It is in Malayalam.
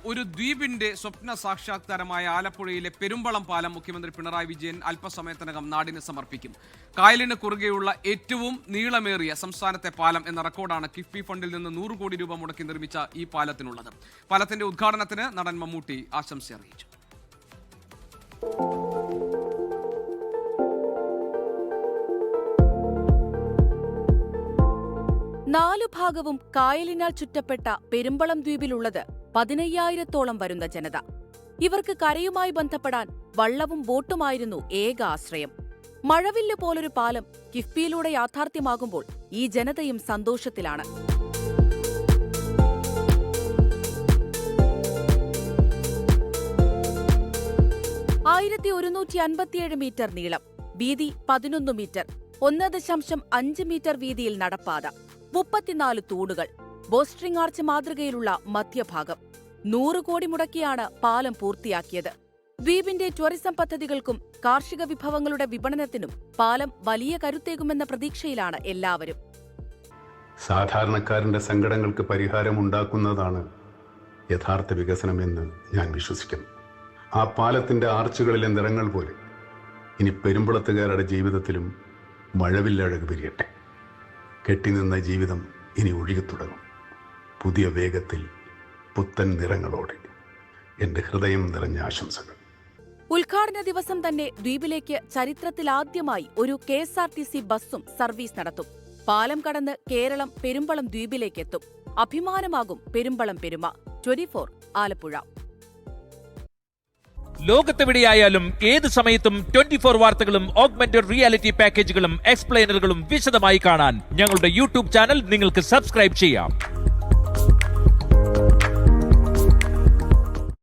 ഒരു ദ്വീപിന്റെ സ്വപ്ന സാക്ഷാത്കാരമായ ആലപ്പുഴയിലെ പെരുമ്പളം പാലം മുഖ്യമന്ത്രി പിണറായി വിജയൻ അല്പസമയത്തിനകം നാടിന് സമർപ്പിക്കും. കായലിന് കുറുകെയുള്ള ഏറ്റവും നീളമേറിയ സംസ്ഥാനത്തെ പാലം എന്ന റെക്കോർഡാണ് കിഫ്ബി ഫണ്ടിൽ നിന്ന് 100 കോടി രൂപ മുടക്കി നിർമ്മിച്ച ഈ പാലത്തിനുള്ളത്. പാലത്തിന്റെ ഉദ്ഘാടനത്തിന് നടൻ മമ്മൂട്ടി ആശംസ അറിയിച്ചു. നാലു ഭാഗവും കായലിനാൽ ചുറ്റപ്പെട്ട പെരുമ്പളം ദ്വീപിലുള്ളത് 15,000-ഓളം വരുന്ന ജനത. ഇവർക്ക് കരയുമായി ബന്ധപ്പെടാൻ വള്ളവും ബോട്ടുമായിരുന്നു ഏക ആശ്രയം. മഴവില്ല് പോലൊരു പാലം കിഫ്ബിയിലൂടെ യാഥാർത്ഥ്യമാകുമ്പോൾ ഈ ജനതയും സന്തോഷത്തിലാണ്. മീറ്റർ നീളം, വീതി 11 മീറ്റർ, 1.5 മീറ്റർ വീതിയിൽ നടപ്പാത, 34 തൂണുകൾ, ബോസ്ട്രിംഗ് ആർച്ച് മാതൃകയിലുള്ള മധ്യഭാഗം. 100 കോടി മുടക്കിയാണ് പാലം പൂർത്തിയാക്കിയത്. ദ്വീപിന്റെ ടൂറിസം പദ്ധതികൾക്കും കാർഷിക വിഭവങ്ങളുടെ വിപണനത്തിനും പാലം വലിയ കരുത്തേകുമെന്ന പ്രതീക്ഷയിലാണ് എല്ലാവരും. സാധാരണക്കാരന്റെ സങ്കടങ്ങൾക്ക് പരിഹാരമുണ്ടാക്കുന്നതാണ് യഥാർത്ഥ വികസനമെന്ന് ഞാൻ വിശ്വസിക്കുന്നു. ആ പാലത്തിന്റെ ആർച്ചുകളിലെ നിറങ്ങൾ പോലെ ഇനി പെരുമ്പളത്തുകാരുടെ ജീവിതത്തിലും മഴവില്ലഴക് വിരിയട്ടെ. കെട്ടിനിന്ന ജീവിതം ഇനി ഒഴുകിത്തുടങ്ങും. പുതിയ വേഗത്തിൽ, പുത്തൻ നിറങ്ങളോടെ. എന്റെ ഹൃദയം നിറഞ്ഞ ആശംസകൾ. ഉദ്ഘാടന ദിവസം തന്നെ ദ്വീപിലേക്ക് ചരിത്രത്തിലാദ്യമായി ഒരു KSRTC ബസ്സും സർവീസ് നടത്തും. പാലം കടന്ന് കേരളം പെരുമ്പളം ദ്വീപിലേക്കെത്തും. അഭിമാനമാകും പെരുമ്പളം പെരുമ. 24 ആലപ്പുഴ. ലോകത്തെവിടെയായാലും ഏത് സമയത്തും 24 വാർത്തകളും ഓഗ്മെന്റഡ് റിയാലിറ്റി പാക്കേജുകളും എക്സ്പ്ലെയിനറുകളും വിശദമായി കാണാൻ ഞങ്ങളുടെ യൂട്യൂബ് ചാനൽ നിങ്ങൾക്ക് സബ്സ്ക്രൈബ് ചെയ്യാം.